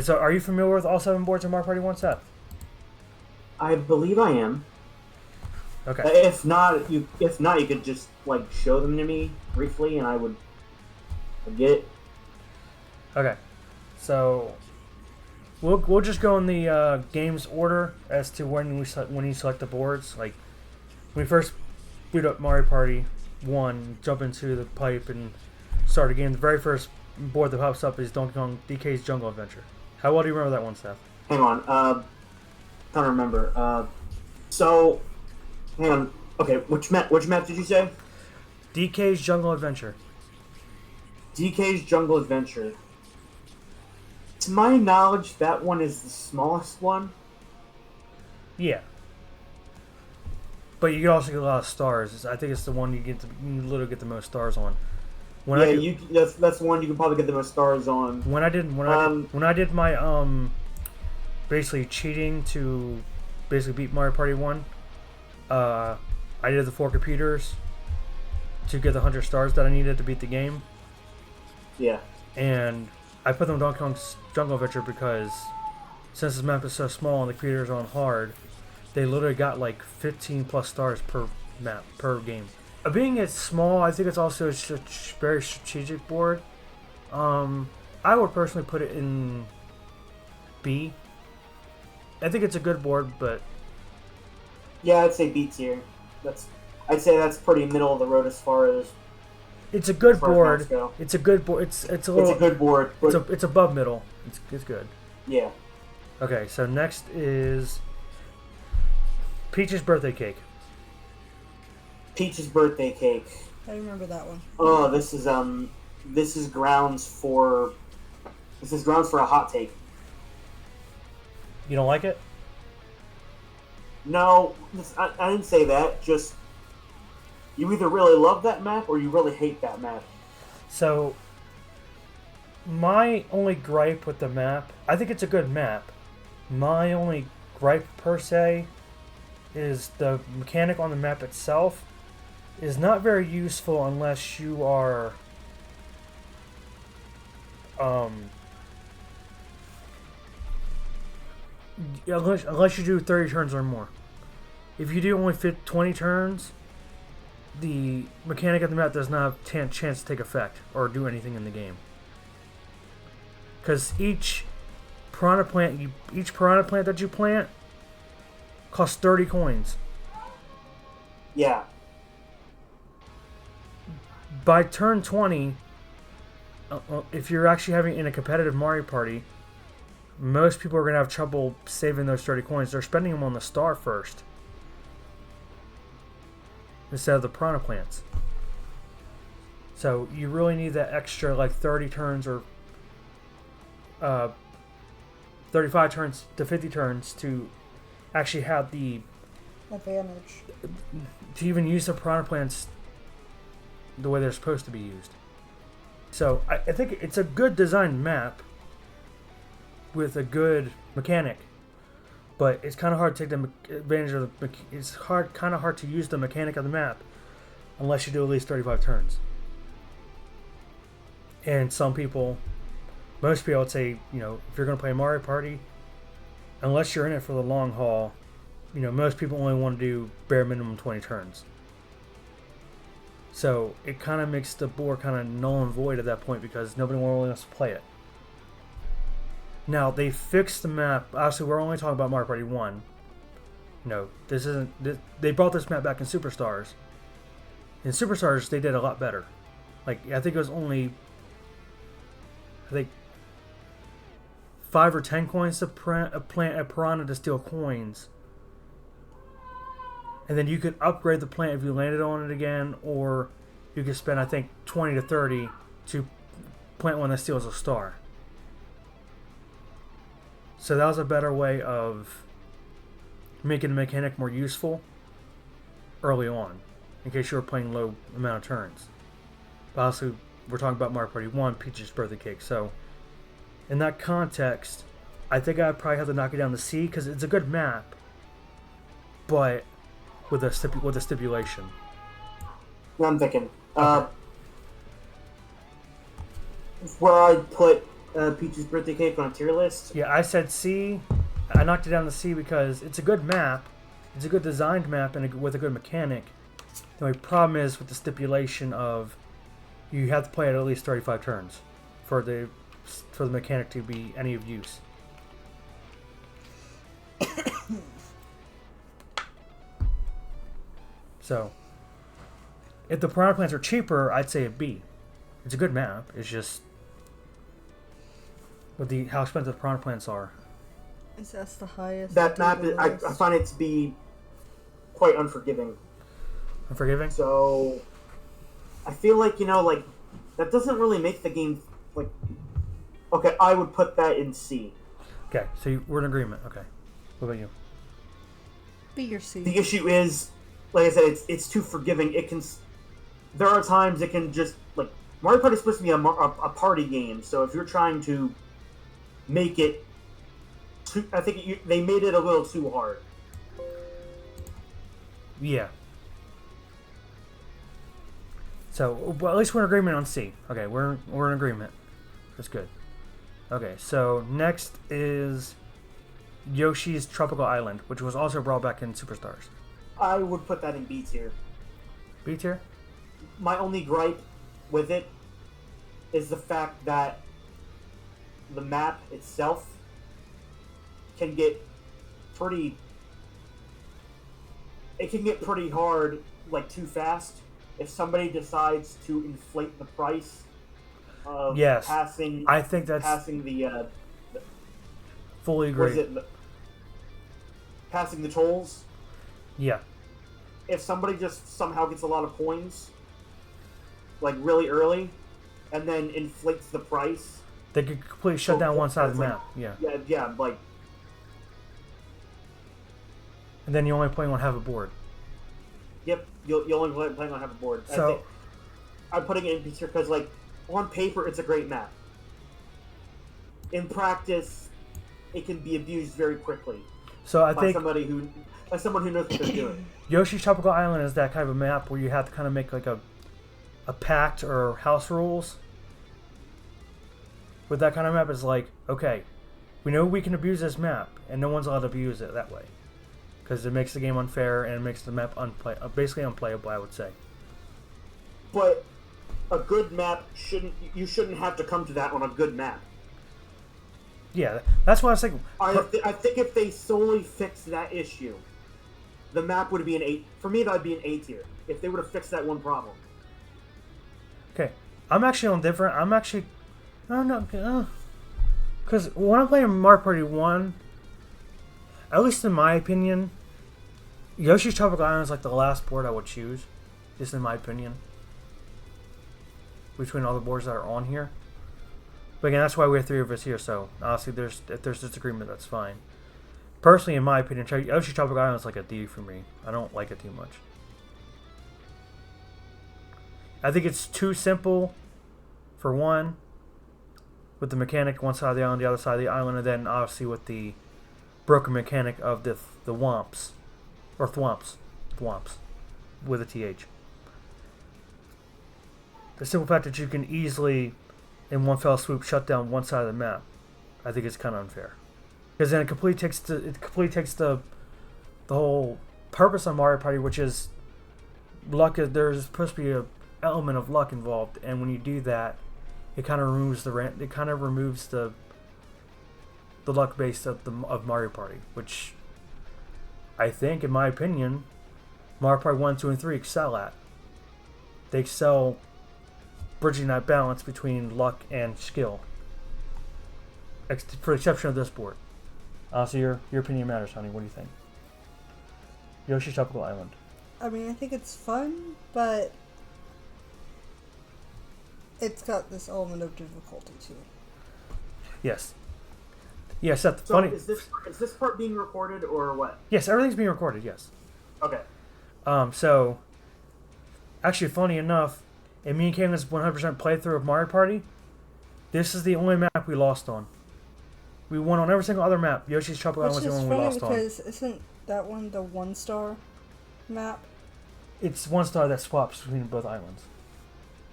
So, are you familiar with all 7 boards in Mario Party 1, Seth? I believe I am. Okay. If not, you could just like show them to me briefly, and I would get it. Okay. So, we'll just go in the game's order as to when you select the boards. Like, when we first boot up Mario Party 1, jump into the pipe and start a game, the very first board that pops up is Donkey Kong DK's Jungle Adventure. How well do you remember that one, Seth? Hang on. Trying to remember. So hang on. Okay, which map? Which map did you say? DK's Jungle Adventure. DK's Jungle Adventure. To my knowledge, that one is the smallest one. Yeah. But you can also get a lot of stars. I think it's the one you literally get the most stars on. When Yeah, I do, that's the one you can probably get the most stars on. when I did my basically cheating to basically beat Mario Party 1, uh I did the 4 computers to get the 100 stars that I needed to beat the game, Yeah. and I put them on Donkey Kong's Jungle Adventure because since this map is so small and the computers are on hard, they literally got like 15 plus stars per map per game. Being it's small, I think it's also a very strategic board. I would personally put it in B. I think it's a good board, but Yeah, I'd say B tier. I'd say that's pretty middle of the road it's a good as far as board. maps go. It's a good board. It's a It's little. a good board, but It's above middle. It's good. yeah. Okay, so next is Peach's birthday cake. Peach's birthday cake. I remember that one. Oh, this is grounds for a hot take. You don't like it? No, I didn't say that. Just you either really love that map or you really hate that map. So my only gripe with the map, I think it's a good map. My only gripe per se is the mechanic on the map itself is not very useful unless you are unless you do 30 turns or more. If you do only fit 20 turns, the mechanic of the map does not have chance to take effect or do anything in the game. Because each piranha plant that you plant costs 30 coins. Yeah, By turn 20, if you're actually having in a competitive Mario Party, most people are going to have trouble saving those 30 coins. They're spending them on the star first instead of the piranha plants. So you really need that extra like 30 turns or 35 turns to 50 turns to actually have the Advantage. to even use the piranha plants the way they're supposed to be used. So I think it's a good designed map with a good mechanic, but it's kind of hard to take the advantage of the. It's kind of hard to use the mechanic of the map unless you do at least 35 turns. And most people would say, if you're going to play Mario Party, unless you're in it for the long haul, most people only want to do bare minimum 20 turns. So it kind of makes the board kind of null and void at that point because nobody really wants to play it. Now they fixed the map. Obviously, we're only talking about Mario Party 1. This isn't. They brought this map back in Superstars. In Superstars, they did a lot better. Like I think it was only, 5 or 10 coins to plant a piranha to steal coins. And then you could upgrade the plant if you landed on it again, or you could spend, I think, 20 to 30 to plant one that steals a star. So that was a better way of making the mechanic more useful early on, in case you were playing low amount of turns. But obviously, we're talking about Mario Party 1, Peach's birthday cake. So, in that context, I think I'd probably have to knock it down to C, because it's a good map, but with a stipulation. I'm thinking. Okay. Where I'd put Peach's birthday cake on a tier list. Yeah, I said C. I knocked it down to C because it's a good map. It's a good designed map and with a good mechanic. The only problem is with the stipulation of you have to play it at least 35 turns for the mechanic to be any of use. So, if the piranha plants are cheaper, I'd say a B. It's a good map. It's just with how expensive piranha plants are. Is that the highest? That map, I find it to be quite unforgiving. Unforgiving? So, I feel like, that doesn't really make the game, okay, I would put that in C. Okay, so we're in agreement. Okay. What about you? B or C. The issue is, like I said, it's too forgiving. There are times it can just, Mario Party is supposed to be a party game, so if you're trying to make it, I think they made it a little too hard. Yeah. So, well, at least we're in agreement on C. Okay, we're in agreement. That's good. Okay, so next is Yoshi's Tropical Island, which was also brought back in Superstars. I would put that in B tier. B tier? My only gripe with it is the fact that the map itself can get pretty hard, too fast, if somebody decides to inflate the price of passing. I think that's passing the fully agree. Passing the tolls. Yeah. If somebody just somehow gets a lot of coins, really early, and then inflates the price, they could completely shut down one side of the map. Yeah. Yeah. And then you only play on half a board. Yep, you'll only play on half a board. So I'm putting it in B tier because, on paper, it's a great map. In practice, it can be abused very quickly. So I think by someone who knows what they're doing. Yoshi's Tropical Island is that kind of a map where you have to kind of make a pact or house rules. With that kind of map, it's okay, we know we can abuse this map, and no one's allowed to abuse it that way. Because it makes the game unfair and it makes the map basically unplayable, I would say. But a good map you shouldn't have to come to that on a good map. Yeah, that's what I was thinking. I think if they solely fixed that issue, the map would be an 8. For me, that would be an A tier. If they would have fixed that one problem. Okay, I'm actually on different. I don't know. Because when I'm playing Mario Party 1, at least in my opinion, Yoshi's Tropical Island is the last board I would choose. Just in my opinion. Between all the boards that are on here. But again, that's why we have 3 of us here, so honestly, if there's disagreement, that's fine. Personally, in my opinion, Yoshi's Tropical Island is a D for me. I don't like it too much. I think it's too simple, for one, with the mechanic one side of the island, the other side of the island, and then obviously with the broken mechanic of the Whomps. Or Thwomps. Thwomps. With a TH. The simple fact that you can easily, in one fell swoop, shut down one side of the map, I think is kind of unfair. Because then it completely takes the whole purpose of Mario Party, which is luck. There's supposed to be an element of luck involved, and when you do that, it kind of removes the luck base of Mario Party, which I think, in my opinion, Mario Party 1, 2, and 3 excel at. They excel bridging that balance between luck and skill. For the exception of this board. So your opinion matters, honey. What do you think? Yoshi's Tropical Island. I mean, I think it's fun, but it's got this element of difficulty too. Yes. Yes, Seth. So Funny. Is this part being recorded or what? Yes, everything's being recorded. Yes. Okay. So, actually, funny enough, in me and Caitlin's 100% playthrough of Mario Party, this is the only map we lost on. We won on every single other map. Yoshi's Tropical Island was the only one we lost on. Because isn't that one the 1-star map? It's 1-star that swaps between both islands.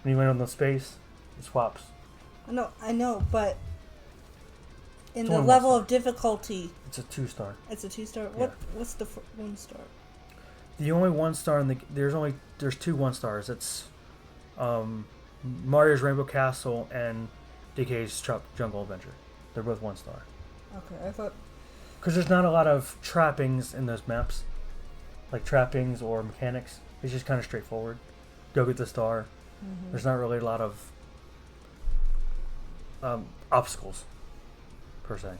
When you land on the space, it swaps. I know, but In It's the only level one of difficulty, It's a 2-star. it's a 2-star. Yeah. What's the 1-star? The only 1-star in the there's 2 1-stars. It's Mario's Rainbow Castle and DK's Jungle Adventure. They're both 1-star. Okay, I thought. Because there's not a lot of trappings in those maps, like trappings or mechanics. It's just kind of straightforward. Go get the star. Mm-hmm. There's not really a lot of obstacles, per se.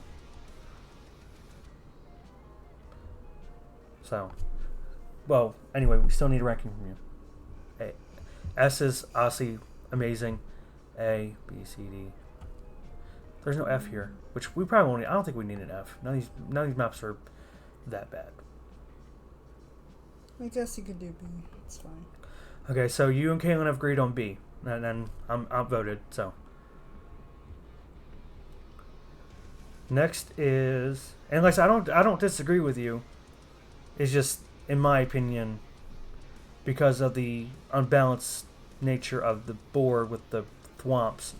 So, well, anyway, we still need a ranking from you. S is obviously amazing. A, B, C, D. There's no F here, which we probably won't. I don't think we need an F. None of these maps are that bad. I guess you could do B. It's fine. Okay, so you and Kaylin have agreed on B, and then I'm outvoted. So next is, and like I said, I don't disagree with you. It's just, in my opinion, because of the unbalanced nature of the board with the thwomps,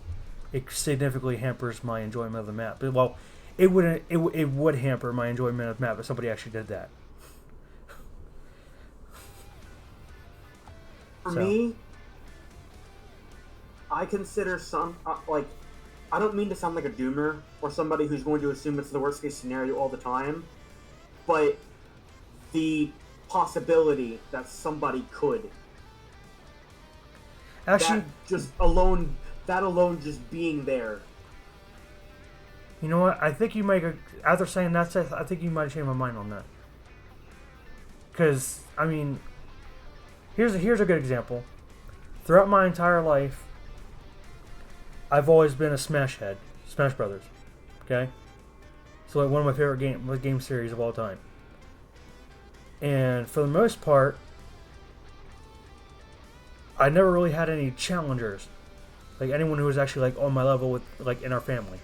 it significantly hampers my enjoyment of the map. Well, it would hamper my enjoyment of the map if somebody actually did that. For me, I consider some like, I don't mean to sound like a doomer or somebody who's going to assume it's the worst case scenario all the time, but the possibility that somebody could Actually, that alone just being there. You know what? I think you might, after saying that, Seth, I think you might change my mind on that. Because, I mean, here's a good example. Throughout my entire life, I've always been a Smash head. Smash Brothers. Okay? So, like, one of my favorite game series of all time. And for the most part, I never really had any challengers. Like, anyone who was actually, like, on my level with, like, in our family.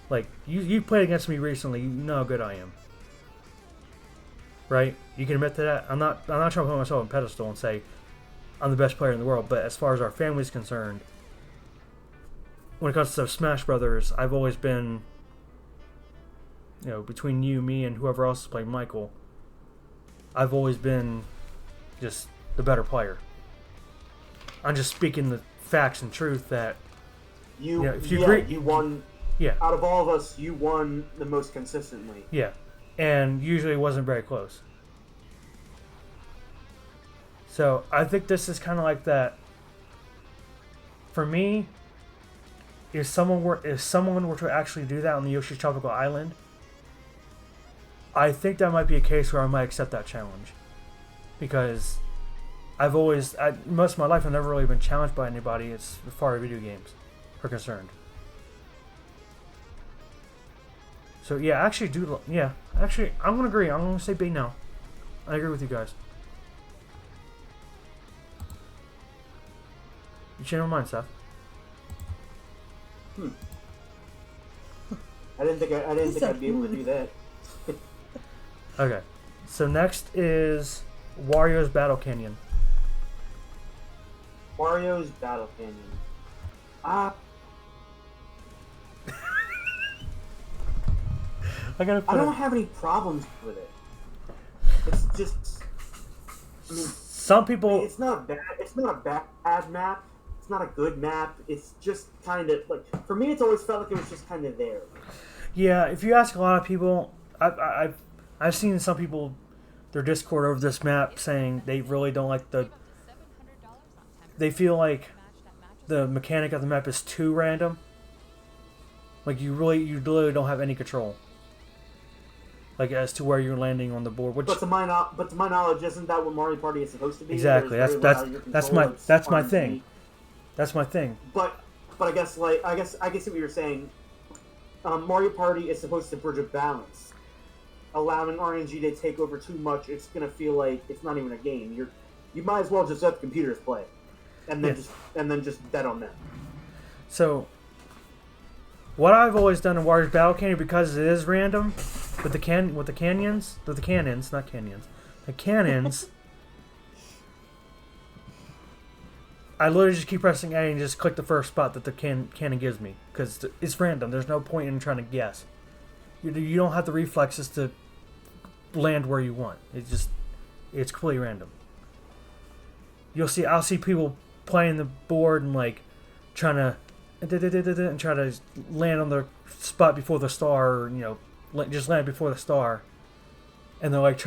Like, you played against me recently, you know how good I am. Right? You can admit to that. I'm not trying to put myself on a pedestal and say I'm the best player in the world, but as far as our family's concerned, when it comes to Smash Brothers, I've always been, you know, between you, me, and whoever else is playing Michael, I've always been just the better player. I'm just speaking the facts and truth that if you agree, you won. Yeah. Out of all of us, you won the most consistently. Yeah. And usually it wasn't very close. So I think this is kind of like that. For me, if someone were to actually do that on the Yoshi's Tropical Island, I think that might be a case where I might accept that challenge. Because most of my life I've never really been challenged by anybody as far as video games are concerned. So yeah, actually I'm gonna agree. I'm gonna say B now. I agree with you guys. You change my mind, Seth. I didn't think I'd be able to do that. Okay. So next is Wario's Battle Canyon. Mario's Battle Canyon. I don't have any problems with it. It's just, I mean, some people. it's not bad. It's not a bad map. It's not a good map. It's just kind of like, for me, it's always felt like it was just kind of there. Yeah, if you ask a lot of people, I've seen some people, their Discord over this map saying they really don't like they feel like the mechanic of the map is too random. Like you literally don't have any control. Like as to where you're landing on the board, which but to my knowledge, isn't that what Mario Party is supposed to be? Exactly. That's my thing. That's my thing. But I guess I guess what you're saying. Mario Party is supposed to bridge a balance. Allowing RNG to take over too much, it's gonna feel like it's not even a game. You might as well just let the computers play, and then just bet on them. So, what I've always done in Wario's Battle Canyon, because it is random, with the cannons, not canyons, the cannons. I literally just keep pressing A and just click the first spot that the cannon gives me because it's random. There's no point in trying to guess. You don't have the reflexes to land where you want. It's completely random. I'll see people playing the board and like trying to and try to land on the spot before the star, or, just land before the star, and they're like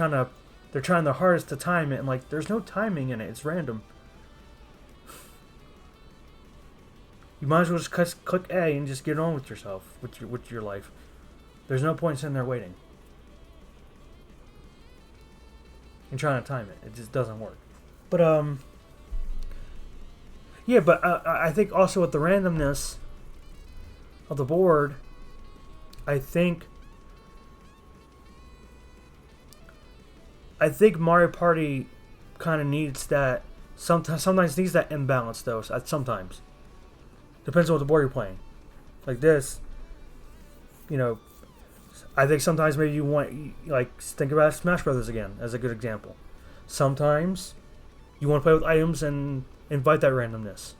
they're trying their hardest to time it, and like there's no timing in it. It's random. You might as well just click A and just get on with yourself, with your life. There's no point sitting there waiting and trying to time it. It just doesn't work. But yeah. But I think also with the randomness of the board, I think Mario Party kind of needs that. Sometimes needs that imbalance though. Sometimes. Depends on what the board you're playing. Like this, I think sometimes maybe you want, think about Smash Brothers again as a good example. Sometimes you want to play with items and invite that randomness.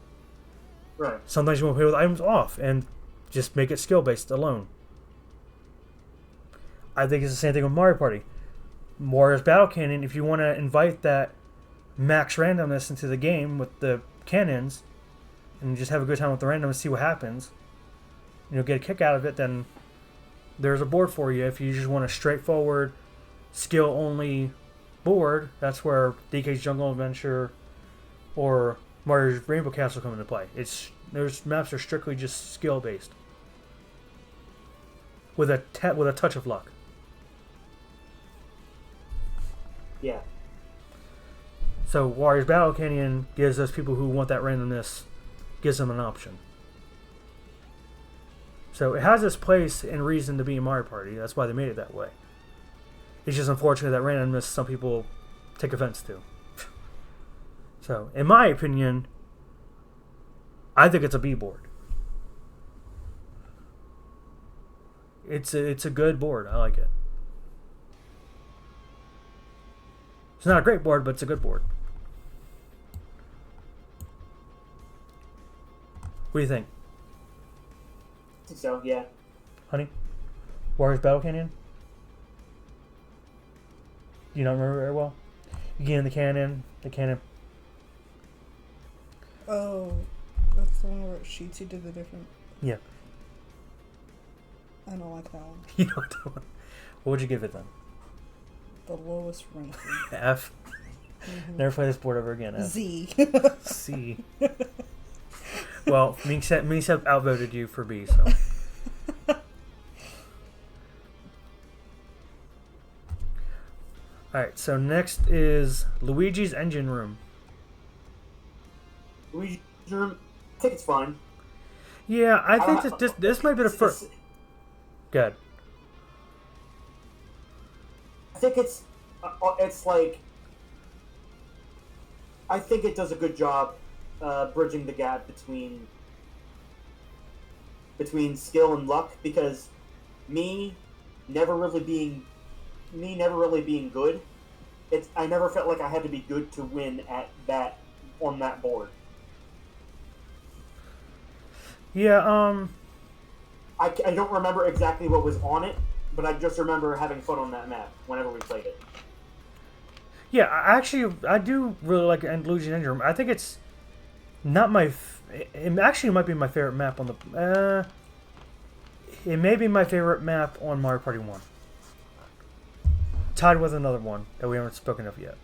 Right. Sometimes you want to play with items off and just make it skill-based alone. I think it's the same thing with Mario Party. Wario's Battle Cannon, if you want to invite that max randomness into the game with the cannons, and just have a good time with the random and see what happens, get a kick out of it, then there's a board for you. If you just want a straightforward, skill-only board, that's where DK's Jungle Adventure or Mario's Rainbow Castle come into play. Those maps are strictly just skill-based, with a touch of luck. Yeah. So Wario's Battle Canyon gives those people who want that randomness, gives them an option. So it has its place and reason to be in Mario Party. That's why they made it that way. It's just unfortunate that randomness some people take offense to. So, in my opinion, I think it's a B board. It's a good board. I like it. It's not a great board, but it's a good board. What do you think? I think so, yeah. Honey? Wario's Battle Canyon? Do you not remember very well? You get in the cannon. Oh, that's the one where it shoots you to the different... Yeah. I don't like that one. You know what would you give it then? The lowest ranking. F? Mm-hmm. Never play this board ever again. F. Z. C. Well, Minx have outvoted you for B, so. Alright, so next is Luigi's Engine Room. Luigi's Room, I think it's fine. Yeah, I think this might be the first. Good. I think it's like, I think it does a good job bridging the gap between skill and luck, because me never really being good, I never felt like I had to be good to win on that board. Yeah, I don't remember exactly what was on it, but I just remember having fun on that map whenever we played it. Yeah, I do really like Luigi's Engine Room. I think it's not my... It actually might be my favorite map on the... it may be my favorite map on Mario Party 1. Tied with another one that we haven't spoken of yet.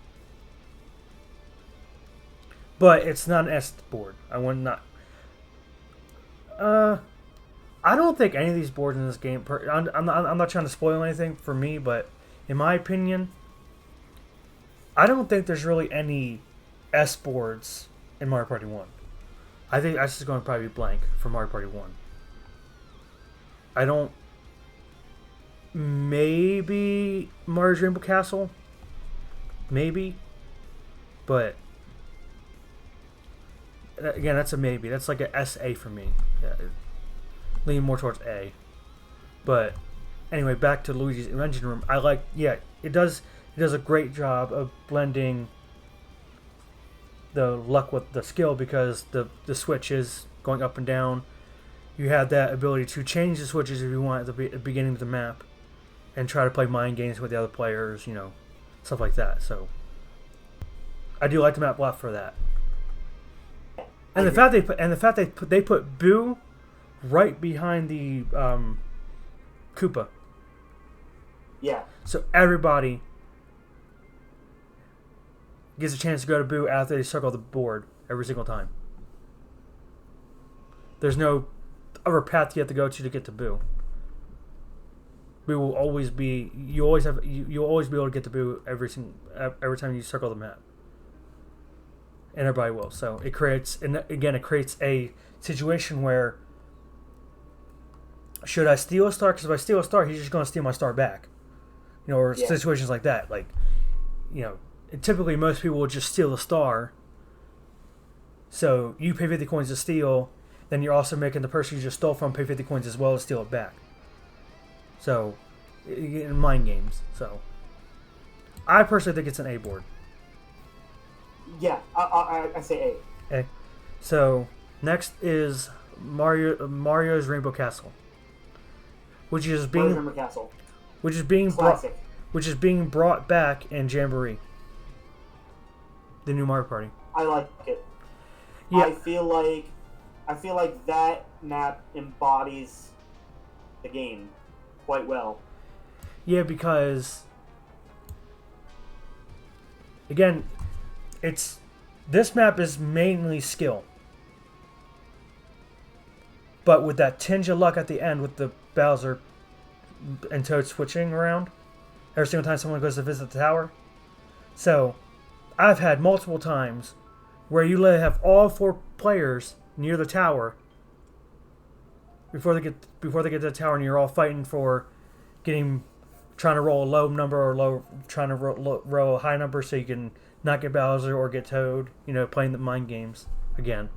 But it's not an S board. I would not... I don't think any of these boards in this game... I'm not trying to spoil anything for me, but in my opinion, I don't think there's really any S boards in Mario Party 1. I think S is going to probably be blank for Mario Party 1. I don't... Maybe Mario's Rainbow Castle? Maybe. But... Again, that's a maybe. That's like a SA for me. Yeah, lean more towards A. But anyway, back to Luigi's Engine Room. I like, yeah, it does a great job of blending the luck with the skill because the switch is going up and down. You have that ability to change the switches if you want at the beginning of the map, and try to play mind games with the other players, stuff like that. So I do like the map a lot for that. And the fact they put Boo right behind the Koopa. Yeah. So everybody gets a chance to go to Boo after they circle the board every single time. There's no other path you have to go to get to Boo. Boo will always be. You'll always be able to get to Boo every time you circle the map. And everybody will. So it creates a situation where, should I steal a star? Because if I steal a star, he's just going to steal my star back. Or situations like that. Typically most people will just steal the star. So you pay 50 coins to steal, then you're also making the person you just stole from pay 50 coins as well to steal it back. So, in mind games. So, I personally think it's an A board. Yeah, I say A. Okay. So, next is Mario's Rainbow Castle, which is being Rainbow Castle. which is being Classic. which is being brought back in Jamboree, the new Mario Party. I like it. Yeah. I feel like that map embodies the game quite well. Yeah, because again, this map is mainly skill, but with that tinge of luck at the end with the Bowser and Toad switching around every single time someone goes to visit the tower. So, I've had multiple times where you have all 4 players near the tower before they get to the tower, and you're all fighting for trying to roll a low number or trying to roll a high number so you can not get Bowser or get Toad. Playing the mind games again.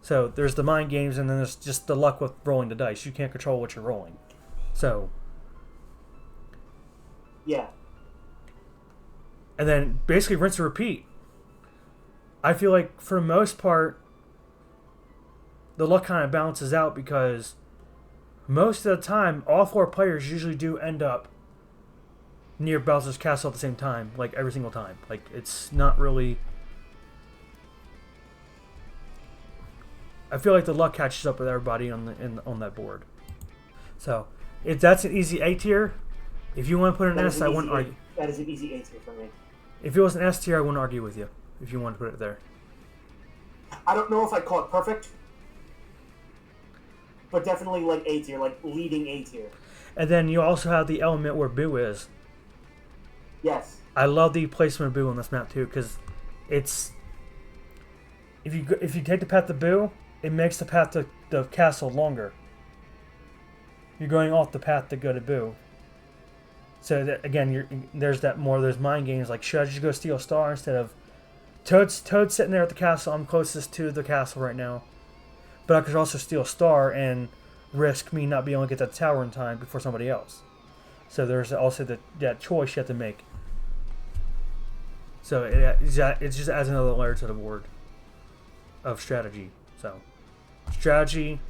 So there's the mind games, and then there's just the luck with rolling the dice. You can't control what you're rolling. So yeah. And then basically rinse and repeat. I feel like for the most part, the luck kind of balances out because most of the time, all 4 players usually do end up near Bowser's castle at the same time, like every single time. Like it's not really. I feel like the luck catches up with everybody on that board. So that's an easy A tier. If you want to put an S, I wouldn't argue. That is an easy A tier for me. If it was an S tier, I wouldn't argue with you. If you want to put it there. I don't know if I'd call it perfect, but definitely like A tier, like leading A tier. And then you also have the element where Boo is. Yes. I love the placement of Boo on this map too, because it's if you take the path to Boo, it makes the path to the castle longer. You're going off the path to go to Boo. So that, again, there's mind games like, should I just go steal a star instead of Toad's sitting there at the castle. I'm closest to the castle right now, but I could also steal a star and risk me not being able to get that tower in time before somebody else. So there's also that choice you have to make. So it just adds another layer to the board of strategy. So strategy,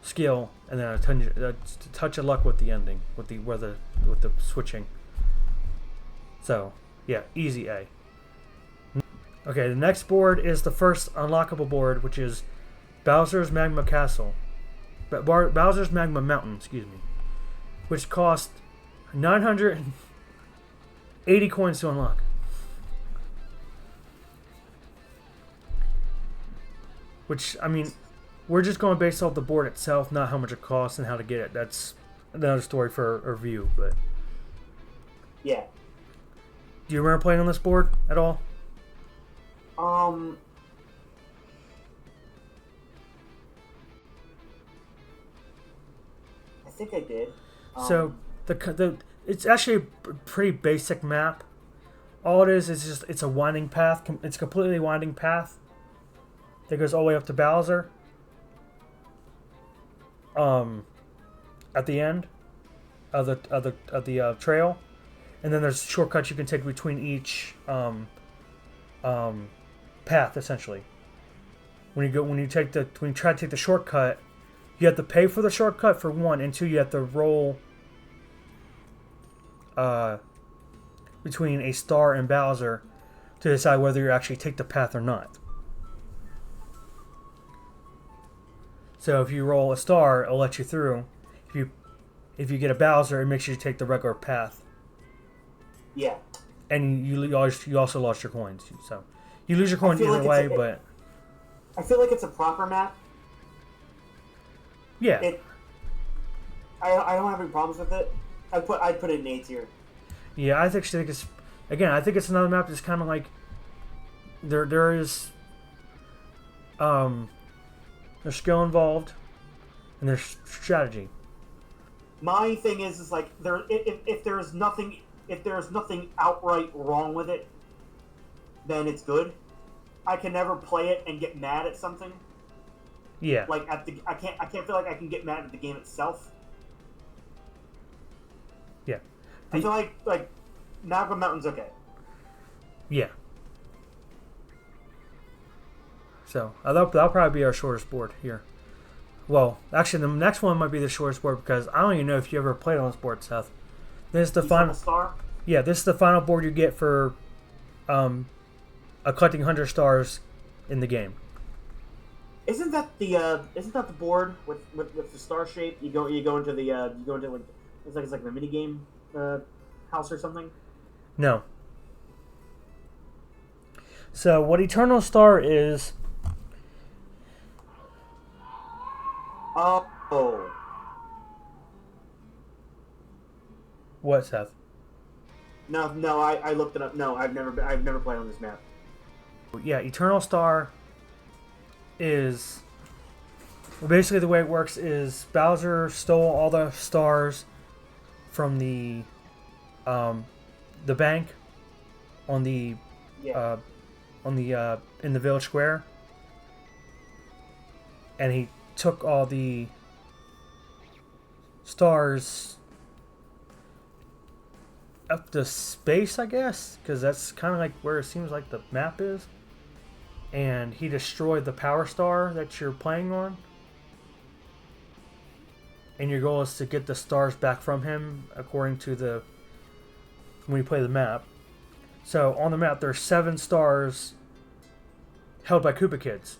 skill, and then a touch of luck with the ending, with the switching. So yeah, easy A. Okay, the next board is the first unlockable board, which is Bowser's Magma Castle. Bowser's Magma Mountain, excuse me, which cost 980 coins to unlock. Which, I mean, we're just going based off the board itself, not how much it costs and how to get it. That's another story for a review, but... Yeah. Do you remember playing on this board at all? I think I did. So it's actually a pretty basic map. All it is just it's a winding path. It's a completely winding path that goes all the way up to Bowser. At the end of the trail, and then there's shortcuts you can take between each path essentially. When you try to take the shortcut, you have to pay for the shortcut for one, and two, you have to roll between a star and Bowser to decide whether you actually take the path or not. So if you roll a star, it'll let you through. If you get a Bowser, it makes you take the regular path. Yeah. And you also lost your coins. So you lose your coins either way, but I feel like it's a proper map. Yeah. I don't have any problems with it. I'd put it in A tier. Yeah, I think it's another map that's kind of like there is there's skill involved and there's strategy. My thing is like if there's nothing outright wrong with it, then it's good. I can never play it and get mad at something. Yeah. Like I can't feel like I can get mad at the game itself. Yeah. I feel like Magma Mountain's okay. Yeah. So that'll probably be our shortest board here. Well, actually, the next one might be the shortest board because I don't even know if you ever played on this board, Seth. This is the final star. Yeah, this is the final board you get for collecting 100 stars in the game. Isn't that the board with the star shape? You go into like it's like the mini game house or something. No. So what Eternal Star is? Oh. What, Seth? No, I looked it up. No, I've never played on this map. Yeah, Eternal Star is basically the way it works is Bowser stole all the stars from the bank on the in the village square, and he took all the stars up to space, I guess, because that's kind of like where it seems like the map is. And he destroyed the power star that you're playing on. And your goal is to get the stars back from him according to when you play the map. So on the map there's 7 stars held by Koopa Kids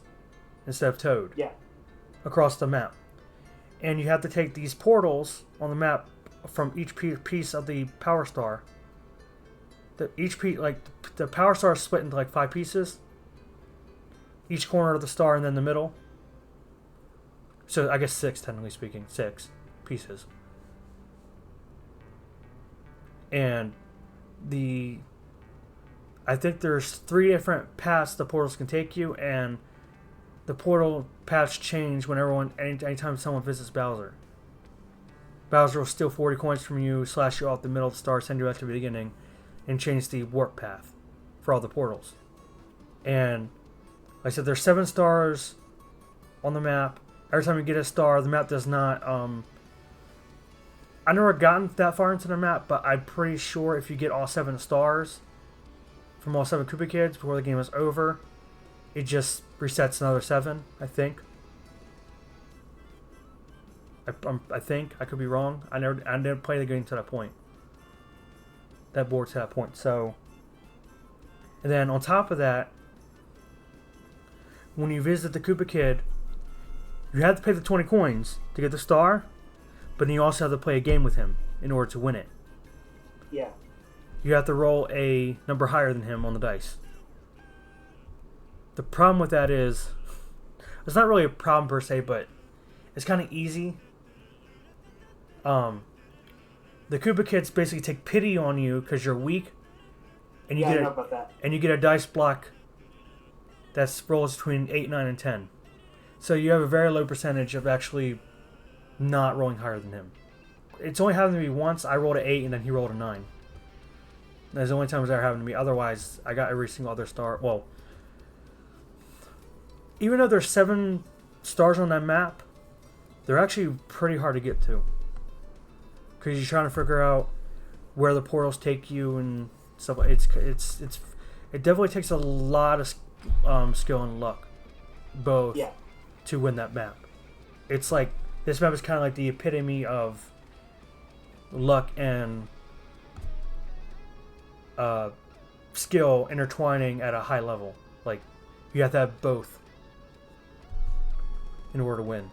instead of Toad. Yeah. Across the map. And you have to take these portals on the map from each piece of the power star. The power star is split into like 5 pieces. Each corner of the star and then the middle. So I guess 6, technically speaking. 6 pieces. And I think there's 3 different paths the portals can take you, and the portal paths change anytime someone visits Bowser. Bowser will steal 40 coins from you, slash you off the middle of the star, send you back to the beginning, and change the warp path for all the portals. And like I said, there's 7 stars on the map. Every time you get a star, the map does not... I've never gotten that far into the map, but I'm pretty sure if you get all 7 stars from all 7 Koopa Kids before the game is over, it just resets another 7, I think. I think. I could be wrong. I never played the game to that point. That board to that point. So, and then on top of that, when you visit the Koopa Kid, you have to pay the 20 coins to get the star, but then you also have to play a game with him in order to win it. Yeah. You have to roll a number higher than him on the dice. The problem with that is, it's not really a problem per se, but it's kind of easy. The Koopa Kids basically take pity on you because you're weak, and you I know about that. And you get a dice block that rolls between 8, 9, and 10. So you have a very low percentage of actually not rolling higher than him. It's only happened to me once. I rolled an 8 and then he rolled a 9. That's the only time it's ever happened to me. Otherwise, I got every single other star. Well, even though there's 7 stars on that map, they're actually pretty hard to get to. Because you're trying to figure out where the portals take you and stuff. It definitely takes a lot of skill and luck, both, Yeah. to win that map. It's like this map is kind of like the epitome of luck and skill intertwining at a high level. Like you have to have both in order to win.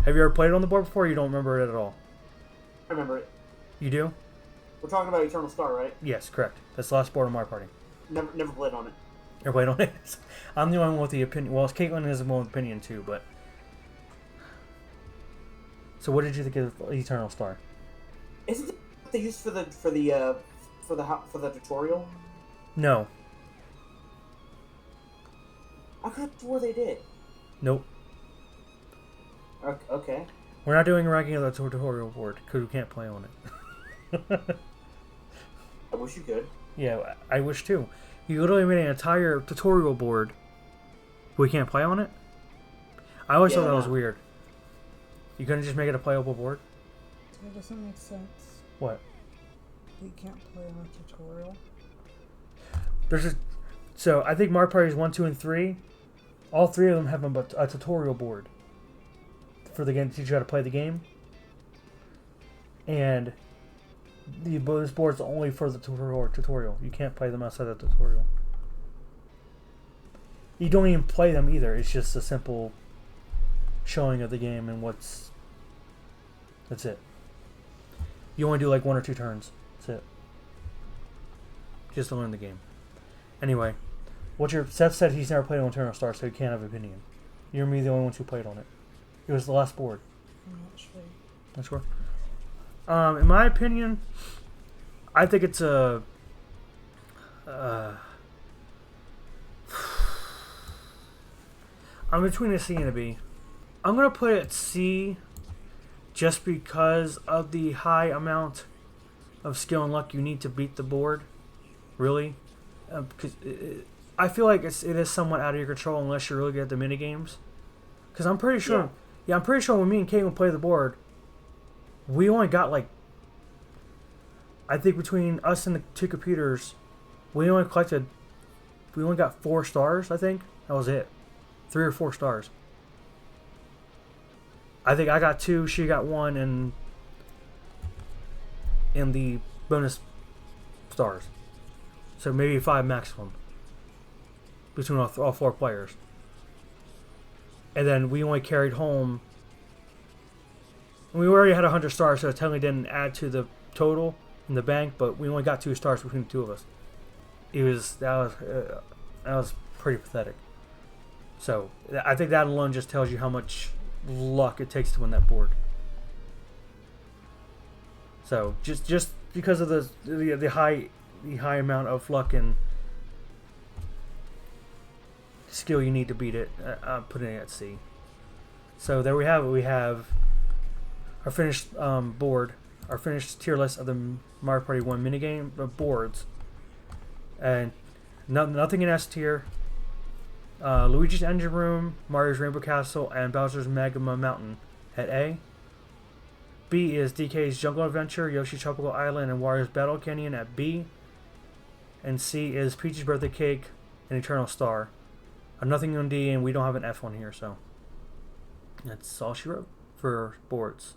Have you ever played it on the board before? Or you don't remember it at all? I remember it. You do? We're talking about Eternal Star, right? Yes, correct. That's the last board on my party. Never played on it. Never played on it. I'm the only one with the opinion. Well, Caitlin is the one with opinion too, but. So, what did you think of Eternal Star? Isn't it what they used for the tutorial? No. I could have swore they did. Nope. Okay. We're not doing a ranking of the tutorial board because we can't play on it. I wish you could. Yeah, I wish too. You literally made an entire tutorial board, but we can't play on it? I always thought that was weird. You couldn't just make it a playable board? That doesn't make sense. What? You can't play on a tutorial. So I think Mario Party 1, 2, and 3, all three of them have a tutorial board for the game to teach you how to play the game. And this board's only for the tutorial. You can't play them outside the tutorial. You don't even play them either. It's just a simple showing of the game and that's it. You only do like 1 or 2 turns. That's it. Just to learn the game. Anyway, Seth said he's never played on Eternal Star, so he can't have an opinion. You're me the only ones who played on it. It was the last board. I'm not sure. Not sure. In my opinion, I think it's a. I'm between a C and a B. I'm gonna put it C, just because of the high amount of skill and luck you need to beat the board. Really, because I feel like it is somewhat out of your control unless you're really good at the mini games. Because I'm pretty sure. Yeah, I'm pretty sure when me and Caitlin play the board, we only got like, I think between us and the 2 computers, we only got 4 stars, I think. That was it. 3 or 4 stars. I think I got 2, she got 1, and the bonus stars. So maybe 5 maximum between all 4 players. And then we only carried home. We already had 100 stars, so it technically didn't add to the total in the bank. But we only got 2 stars between the 2 of us. That was pretty pathetic. So I think that alone just tells you how much luck it takes to win that board. So just because of the high amount of luck and skill you need to beat it, I'm putting it at C. So there we have it. We have our finished board, our finished tier list of the Mario Party 1 minigame boards, and nothing in S tier. Luigi's Engine Room, Mario's Rainbow Castle, and Bowser's Magma Mountain at A. B is DK's Jungle Adventure, Yoshi's Tropical Island, and Wario's Battle Canyon at B. And C is Peach's Birthday Cake and Eternal Star. Nothing on D, and we don't have an F on here, so that's all she wrote for boards.